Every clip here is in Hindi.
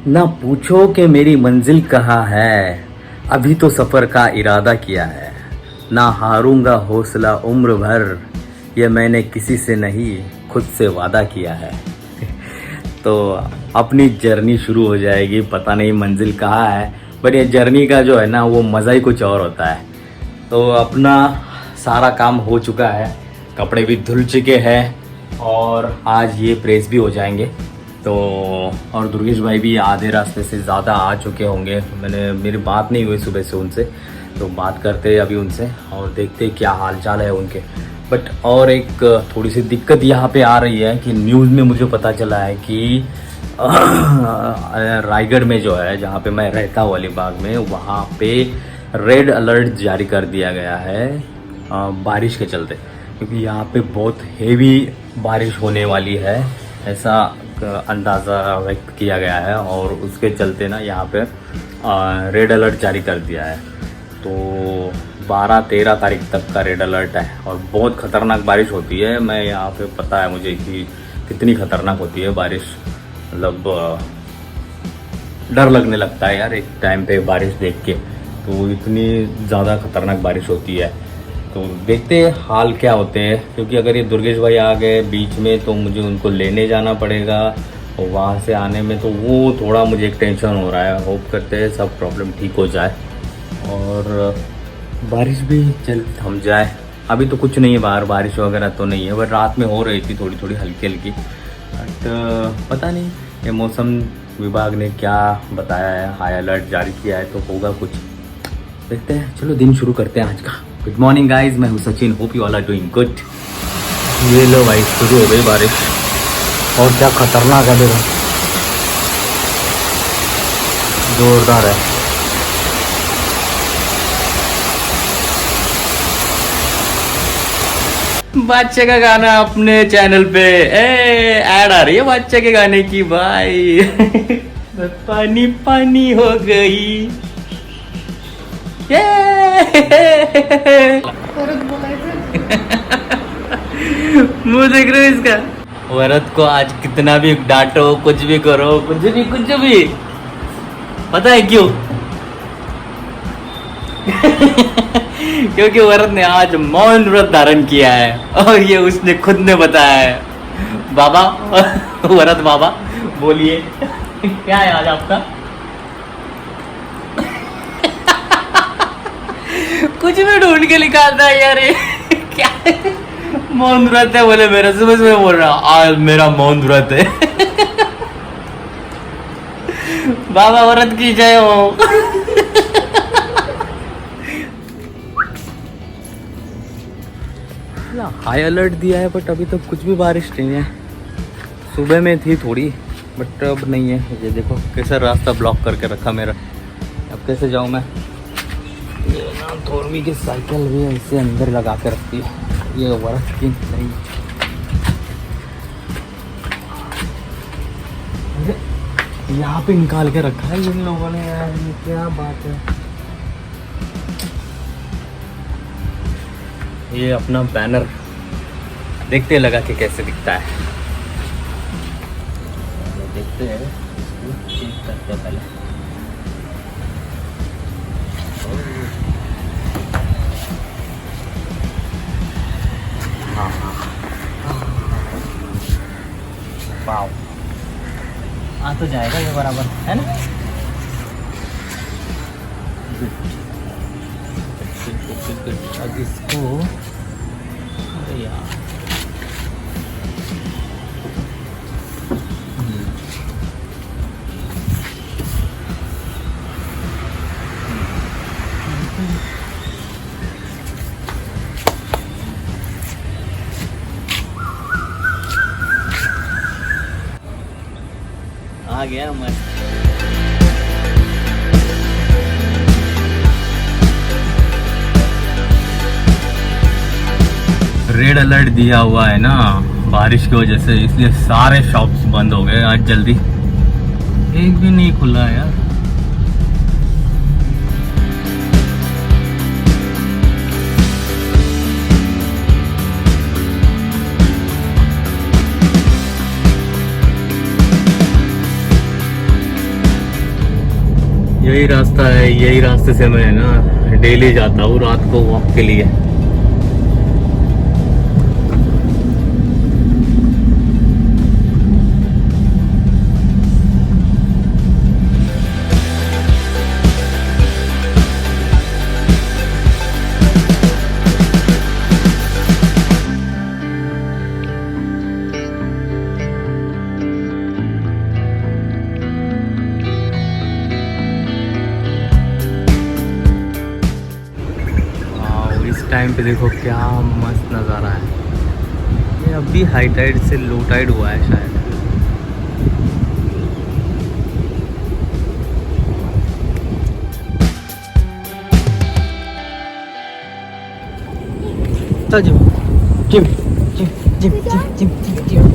ना पूछो कि मेरी मंजिल कहाँ है, अभी तो सफ़र का इरादा किया है। ना हारूंगा हौसला उम्र भर, ये मैंने किसी से नहीं खुद से वादा किया है। तो अपनी जर्नी शुरू हो जाएगी, पता नहीं मंजिल कहाँ है, बट ये जर्नी का जो है ना वो मज़ा ही कुछ और होता है। तो अपना सारा काम हो चुका है, कपड़े भी धुल चुके हैं और आज ये प्रेस भी हो जाएंगे। तो और दुर्गेश भाई भी आधे रास्ते से ज़्यादा आ चुके होंगे। मेरी बात नहीं हुई सुबह से उनसे, तो बात करते हैं अभी उनसे और देखते क्या हाल चाल है उनके। बट और एक थोड़ी सी दिक्कत यहाँ पे आ रही है कि न्यूज़ में मुझे पता चला है कि रायगढ़ में जो है, जहाँ पे मैं रहता हूँ अलीबाग में, वहाँ पे रेड अलर्ट जारी कर दिया गया है बारिश के चलते, क्योंकि यहाँ पे बहुत हेवी बारिश होने वाली है, ऐसा अंदाज़ा व्यक्त किया गया है। और उसके चलते ना यहाँ पे रेड अलर्ट जारी कर दिया है। तो 12-13 तारीख तक का रेड अलर्ट है और बहुत ख़तरनाक बारिश होती है। मैं यहाँ पे पता है मुझे कि कितनी ख़तरनाक होती है बारिश, मतलब डर लगने लगता है यार एक टाइम पे बारिश देख के। तो इतनी ज़्यादा ख़तरनाक बारिश होती है। तो देखते हैं हाल क्या होते हैं, क्योंकि अगर ये दुर्गेश भाई आ गए बीच में तो मुझे उनको लेने जाना पड़ेगा और वहाँ से आने में तो वो थोड़ा मुझे एक टेंशन हो रहा है। होप करते हैं सब प्रॉब्लम ठीक हो जाए और बारिश भी जल्द थम जाए। अभी तो कुछ नहीं है बाहर, बारिश वगैरह तो नहीं है, बट रात में हो रही थी थोड़ी थोड़ी हल्की हल्की। बट पता नहीं ये मौसम विभाग ने क्या बताया है, हाई अलर्ट जारी किया है तो होगा कुछ, देखते हैं। चलो दिन शुरू करते हैं आज का। गुड मॉर्निंग गाइज, मैं हूँ Sachin, hope you all are doing good. ये लो भाई शुरू हो गई बारिश और क्या खतरनाक है, देखो जोरदार है। बादशाह का गाना अपने चैनल पे ऐड आ रही है बादशाह के गाने की भाई। पानी पानी हो गई। मुंह देख रहे हो इसका। औरत को आज कितना भी डांटो, कुछ भी करो, कुछ भी पता है क्यों? क्योंकि औरत ने आज मौन व्रत धारण किया है और ये उसने खुद ने बताया है। बाबा, औरत बाबा बोलिए क्या है आज आपका? कुछ भी ढूंढ के निकालता है यार ये। क्या है? मौन व्रत है बोले, मेरा सुबह सुबह बोल रहा आज मेरा मौन व्रत है। बाबा औरत की जय हो। हाई अलर्ट दिया है बट अभी तो कुछ भी बारिश नहीं है। सुबह में थी थोड़ी बट अब नहीं है। ये देखो कैसा रास्ता ब्लॉक करके रखा मेरा, अब कैसे जाऊँ मैं? ये ना थोड़ी की साइकिल भी ऐसे अंदर लगा के रखती है, ये वर्क की नहीं। यहाँ पे निकाल के रखा है इन लोगों ने यार, क्या बात है। ये अपना बैनर देखते लगा कि कैसे दिखता है, देखते हैं चेक करते हैं पहले। हाँ वाव, आ तो जाएगा ये बराबर, है ना? अब इसको यार आ गया मैं। रेड अलर्ट दिया हुआ है ना बारिश की वजह से, इसलिए सारे शॉप्स बंद हो गए आज जल्दी, एक भी नहीं खुला यार। यही रास्ता है, यही रास्ते से मैं ना डेली जाता हूँ रात को वॉक के लिए। टाइम पे देखो क्या मस्त नज़ारा है। ये अभी हाई टाइड से लो टाइड हुआ है शायद। चल gym gym gym gym gym gym gym.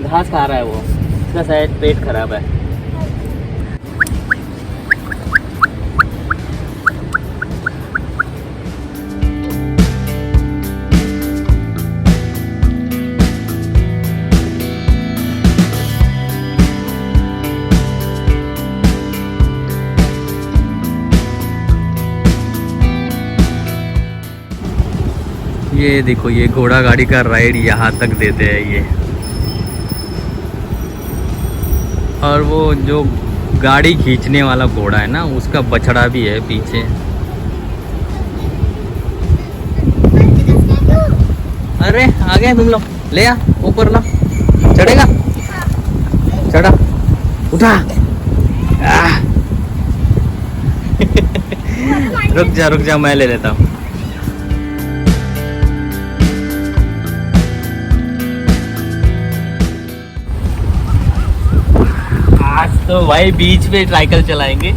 घास खा रहा है वो, उसका शायद पेट खराब है। ये देखो ये घोड़ा गाड़ी का राइड यहाँ तक देते हैं ये। और वो जो गाड़ी खींचने वाला घोड़ा है ना, उसका बछड़ा भी है पीछे। अरे आ गए तुम लोग, ले आ ऊपर ला। चढ़ेगा? चढ़ा, उठा। रुक जा मैं ले लेता हूँ। आज तो भाई बीच पे साइकिल चलाएंगे।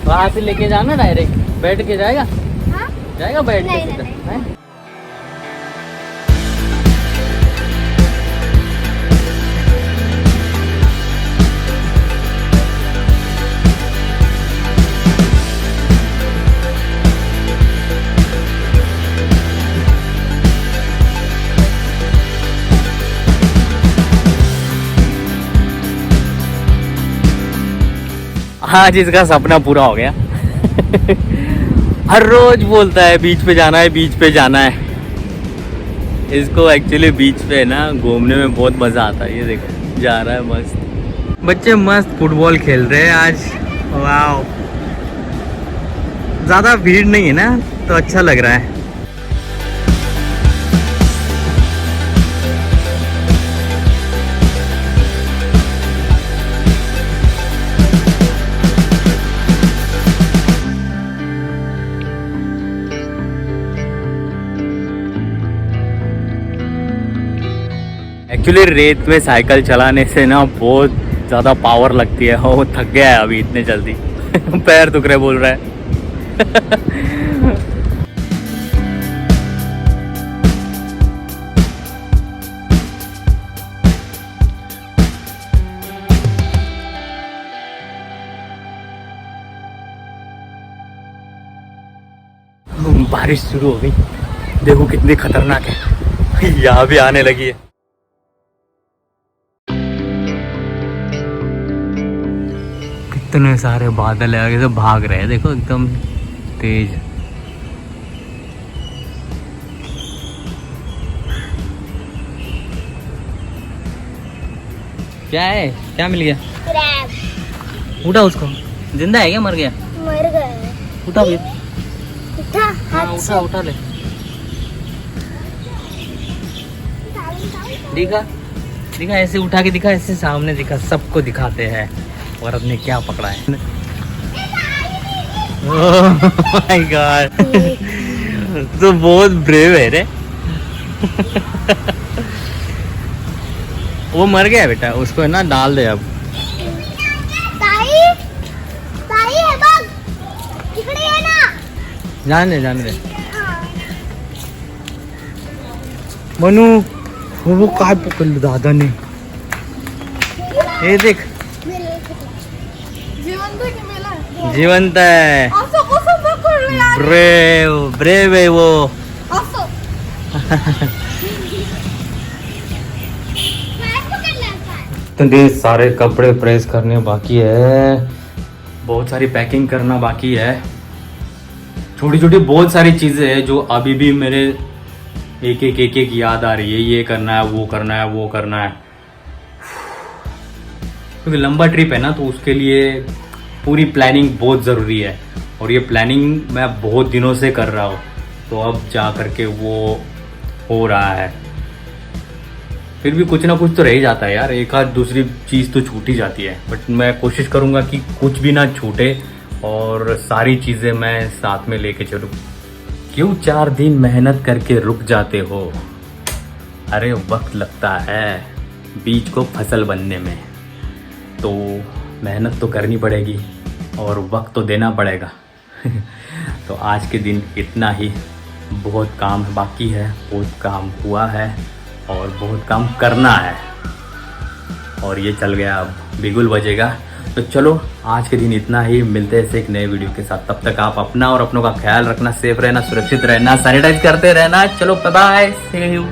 वहाँ से लेके जाना डायरेक्ट, बैठ के जाएगा? हाँ? जाएगा बैठ के सीधा? आज इसका सपना पूरा हो गया। हर रोज बोलता है बीच पे जाना है, बीच पे जाना है। इसको एक्चुअली बीच पे ना घूमने में बहुत मज़ा आता है। ये देखो जा रहा है मस्त। बच्चे मस्त फुटबॉल खेल रहे हैं आज। वाह, ज़्यादा भीड़ नहीं है ना, तो अच्छा लग रहा है। एक्चुअली रेत में साइकिल चलाने से ना बहुत ज़्यादा पावर लगती है। वो थक गया है अभी इतने जल्दी। पैर दुख रहे बोल रहा है। बारिश शुरू हो गई, देखो कितनी खतरनाक है। यहाँ भी आने लगी है। इतने सारे बादल है, आगे से भाग रहे हैं, देखो एकदम तेज। क्या है, क्या मिल गया? क्रैब। उठा उसको, जिंदा है क्या मर गया? मर गया। उठा भी, उठा, हाँ, उठा उठा ले। दिखा दिखा, ऐसे उठा के दिखा, ऐसे सामने दिखा, सबको दिखाते हैं। और अपने क्या पकड़ा है? ओह माय गॉड, तो बहुत ब्रेव है रे। वो मर गया बेटा, उसको है ना डाल दे अब। ताई, ताई है बग, इकडे ये ना। जाने दे, जाने दे। मनू वो काय पकडलं दादाने, हे देख जिवंत आहे. ब्रेव ब्रेव आहे वो. इतने सारे कपड़े प्रेस करने बाकी है, बहुत सारी पैकिंग करना बाकी है, छोटी छोटी बहुत सारी चीजें हैं जो अभी भी मेरे एक एक याद आ रही है. ये करना है, वो करना है, वो करना है, क्योंकि लंबा ट्रिप है ना, तो उसके लिए पूरी प्लानिंग बहुत ज़रूरी है. और ये प्लानिंग मैं बहुत दिनों से कर रहा हूँ, तो अब जा करके वो हो रहा है. फिर भी कुछ ना कुछ तो रह ही जाता है यार, एक आध दूसरी चीज़ तो छूट ही जाती है. बट मैं कोशिश करूँगा कि कुछ भी ना छूटे और सारी चीज़ें मैं साथ में लेके चलूँ. क्यों 4 दिन मेहनत करके रुक जाते हो? अरे वक्त लगता है बीज को फसल बनने में, तो मेहनत तो करनी पड़ेगी और वक्त तो देना पड़ेगा. तो आज के दिन इतना ही. बहुत काम बाकी है, बहुत काम हुआ है और बहुत काम करना है. और ये चल गया, अब बिगुल बजेगा. तो चलो आज के दिन इतना ही. मिलते हैं एक नए वीडियो के साथ. तब तक आप अपना और अपनों का ख्याल रखना, सेफ रहना, सुरक्षित रहना, सैनिटाइज करते रहना. चलो बाय बाय, सी यू.